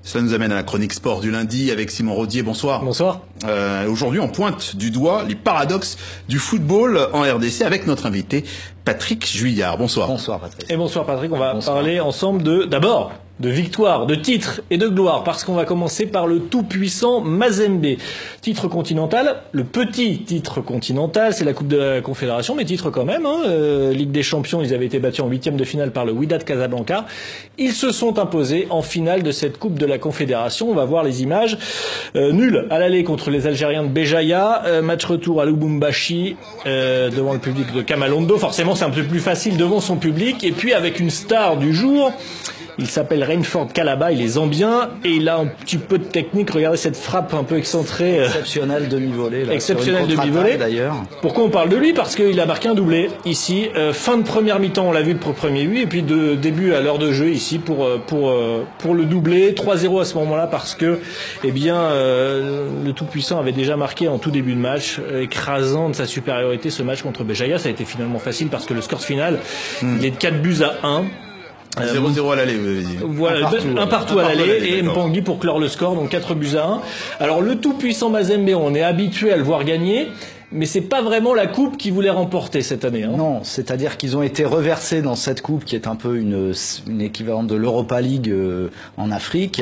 Cela nous amène à la chronique sport du lundi avec Simon Rodier. Bonsoir. Bonsoir. Aujourd'hui, on pointe du doigt les paradoxes du football en RDC avec notre invité Patrick Juillard. Bonsoir. Bonsoir Patrick. Et bonsoir Patrick. On va parler ensemble d'abord de victoire, de titre et de gloire, parce qu'on va commencer par le tout-puissant Mazembe. Titre continental, le petit titre continental, c'est la Coupe de la Confédération, mais titre quand même. Ligue des Champions, ils avaient été battus en 8e de finale par le Wydad Casablanca. Ils se sont imposés en finale de cette Coupe de la Confédération. On va voir les images. Nul à l'aller contre les Algériens de Béjaïa. Match retour à Lubumbashi devant le public de Kamalondo. Forcément, c'est un peu plus facile devant son public. Et puis avec une star du jour. Il s'appelle Rainford Kalaba, il est zambien et il a un petit peu de technique. Regardez cette frappe un peu excentrée. Exceptionnel demi-volée. Exceptionnel demi-volée. D'ailleurs. Pourquoi on parle de lui? Parce qu'il a marqué un doublé ici. Fin de première mi-temps, on l'a vu le premier but. Et puis de début à l'heure de jeu ici pour le doublé. 3-0 à ce moment-là parce que le tout-puissant avait déjà marqué en tout début de match, écrasant de sa supériorité ce match contre Béjaïa. Ça a été finalement facile parce que le score final, il est de 4-1. 0-0 à l'aller, vous avez dit. Voilà, un partout à l'aller et Mpangui pour clore le score, donc 4-1. Alors le tout-puissant Mazembe, on est habitué à le voir gagner, mais c'est pas vraiment la coupe qu'ils voulaient remporter cette année. Non, c'est-à-dire qu'ils ont été reversés dans cette coupe qui est un peu une équivalente de l'Europa League en Afrique.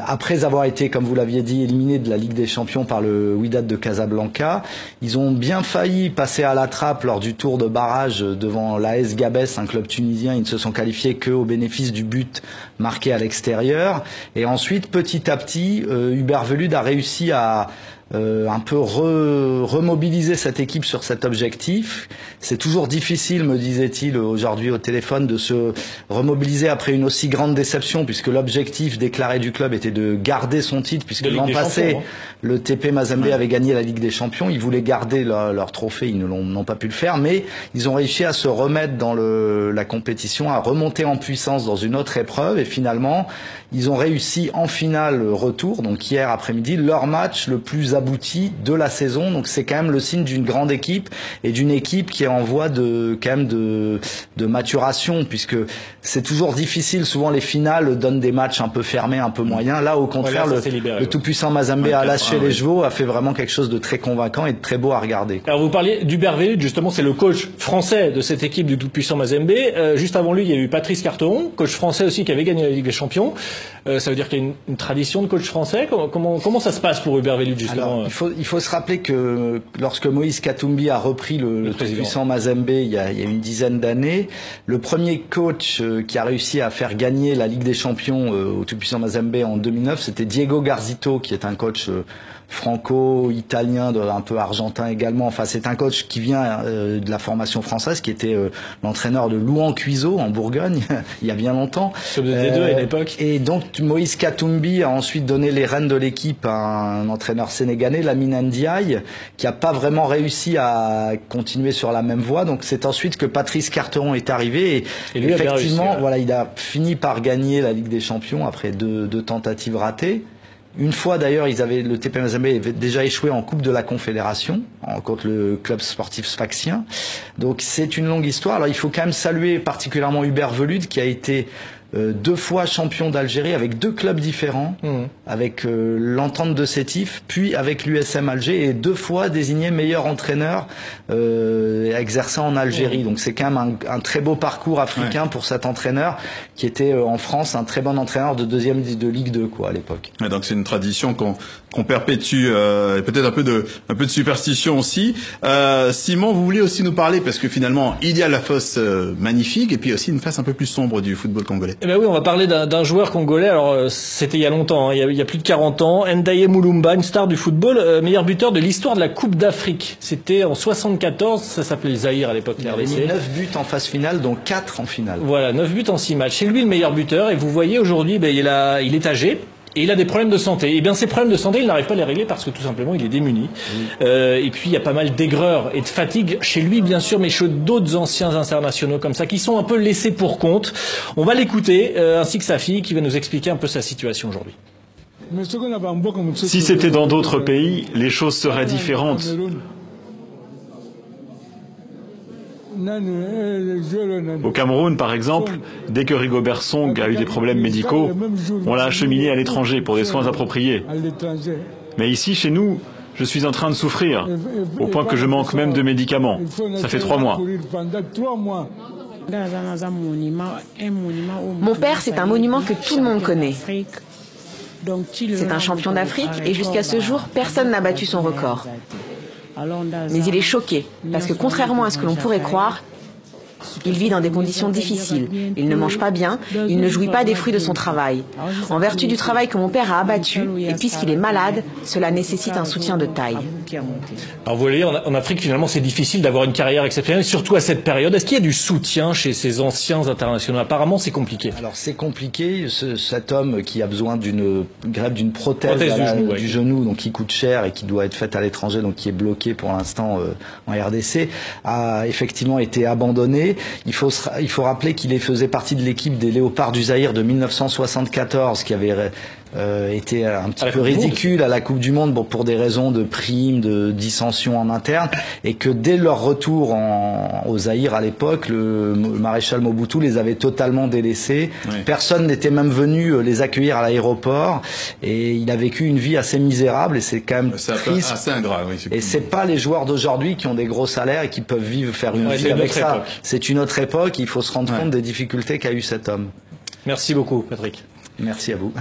Après avoir été, comme vous l'aviez dit, éliminés de la Ligue des Champions par le Wydad de Casablanca, ils ont bien failli passer à la trappe lors du tour de barrage devant l'AS Gabès, un club tunisien. Ils ne se sont qualifiés qu'au bénéfice du but marqué à l'extérieur. Et ensuite, petit à petit, Hubert Velud a réussi à un peu remobiliser cette équipe sur cet objectif. C'est toujours difficile, me disait-il aujourd'hui au téléphone, de se remobiliser après une aussi grande déception, puisque l'objectif déclaré du club était de garder son titre, puisque l'an passé, le TP Mazembe avait gagné la Ligue des Champions. Ils voulaient garder leur trophée, ils n'ont pas pu le faire, mais ils ont réussi à se remettre dans la compétition, à remonter en puissance dans une autre épreuve, et finalement, ils ont réussi en finale retour, donc hier après-midi, leur match le plus abouti de la saison. Donc c'est quand même le signe d'une grande équipe et d'une équipe qui est en voie de maturation, puisque c'est toujours difficile. Souvent les finales donnent des matchs un peu fermés, un peu moyens. Là, au contraire, le tout-puissant Mazembe a lâché les chevaux, a fait vraiment quelque chose de très convaincant et de très beau à regarder. Alors vous parliez d'Hubert Velud, justement, c'est le coach français de cette équipe du tout-puissant Mazembe. Juste avant lui, il y a eu Patrice Carteron, coach français aussi qui avait gagné la Ligue des Champions. Ça veut dire qu'il y a une tradition de coach français. Comment ça se passe pour Hubert Velud, justement? Alors, il faut se rappeler que lorsque Moïse Katumbi a repris le tout-puissant Mazembe il y a une dizaine d'années, le premier coach qui a réussi à faire gagner la Ligue des Champions au tout-puissant Mazembe en 2009, c'était Diego Garzito, qui est un coach franco-italien, un peu argentin également. Enfin, c'est un coach qui vient de la formation française, qui était l'entraîneur de Louan Cuiseaux en Bourgogne il y a bien longtemps. Sur le D2 à l'époque. Et donc Moïse Katumbi a ensuite donné les rênes de l'équipe à un entraîneur sénégalais, Lamine Ndiaye, qui a pas vraiment réussi à continuer sur la même voie. Donc c'est ensuite que Patrice Carteron est arrivé et lui effectivement, réussi, il a fini par gagner la Ligue des Champions après deux tentatives ratées. Une fois d'ailleurs, le TP Mazembe avait déjà échoué en Coupe de la Confédération contre le club sportif sfaxien. Donc c'est une longue histoire. Alors il faut quand même saluer particulièrement Hubert Velud, qui a été 2 fois champion d'Algérie avec 2 clubs différents, avec l'Entente de Sétif, puis avec l'USM Alger, et 2 fois désigné meilleur entraîneur exerçant en Algérie. Donc c'est quand même un très beau parcours africain pour cet entraîneur qui était en France un très bon entraîneur de Ligue 2 à l'époque. Ouais, donc c'est une tradition qu'on perpétue, et peut-être un peu de superstition aussi. Simon, vous vouliez aussi nous parler, parce que finalement il y a la face magnifique et puis aussi une face un peu plus sombre du football congolais. Eh ben oui, on va parler d'un joueur congolais. Alors c'était il y a longtemps, il y a plus de 40 ans. Ndaye Mulumba, une star du football, meilleur buteur de l'histoire de la Coupe d'Afrique. C'était en 74, ça s'appelait le Zaïre à l'époque. Il avait mis 9 buts en phase finale, dont 4 en finale. Voilà, 9 buts en 6 matchs. C'est lui le meilleur buteur. Et vous voyez aujourd'hui, il est âgé. Et il a des problèmes de santé. Et bien ces problèmes de santé, il n'arrive pas à les régler parce que tout simplement il est démuni. Et puis il y a pas mal d'aigreur et de fatigue chez lui bien sûr, mais chez d'autres anciens internationaux comme ça qui sont un peu laissés pour compte. On va l'écouter ainsi que sa fille qui va nous expliquer un peu sa situation aujourd'hui. Si c'était dans d'autres pays, les choses seraient différentes. Au Cameroun, par exemple, dès que Rigobert Song a eu des problèmes médicaux, on l'a acheminé à l'étranger pour des soins appropriés. Mais ici, chez nous, je suis en train de souffrir, au point que je manque même de médicaments. Ça fait 3 mois. Mon père, c'est un monument que tout le monde connaît. C'est un champion d'Afrique et jusqu'à ce jour, personne n'a battu son record. Mais il est choqué, parce que contrairement à ce que l'on pourrait croire, il vit dans des conditions difficiles. Il ne mange pas bien, il ne jouit pas des fruits de son travail. En vertu du travail que mon père a abattu, et puisqu'il est malade, cela nécessite un soutien de taille. Alors vous voyez, en Afrique, finalement, c'est difficile d'avoir une carrière exceptionnelle, surtout à cette période. Est-ce qu'il y a du soutien chez ces anciens internationaux? Apparemment, c'est compliqué. Alors c'est compliqué. Cet homme qui a besoin d'une greffe d'une prothèse du genou, donc qui coûte cher et qui doit être faite à l'étranger, donc qui est bloqué pour l'instant en RDC, a effectivement été abandonné. Il faut rappeler qu'il faisait partie de l'équipe des Léopards du Zaïre de 1974, qui avait été un petit peu ridicule à la Coupe du Monde pour des raisons de primes, de dissensions en interne, et que dès leur retour au Zaïre à l'époque, le maréchal Mobutu les avait totalement délaissés. Oui. Personne n'était même venu les accueillir à l'aéroport, et il a vécu une vie assez misérable, et c'est quand même triste. Assez ingrat, oui, et c'est pas les joueurs d'aujourd'hui qui ont des gros salaires et qui peuvent faire une vie avec ça. C'est une autre époque, il faut se rendre compte des difficultés qu'a eu cet homme. Merci beaucoup, Patrick. Merci à vous.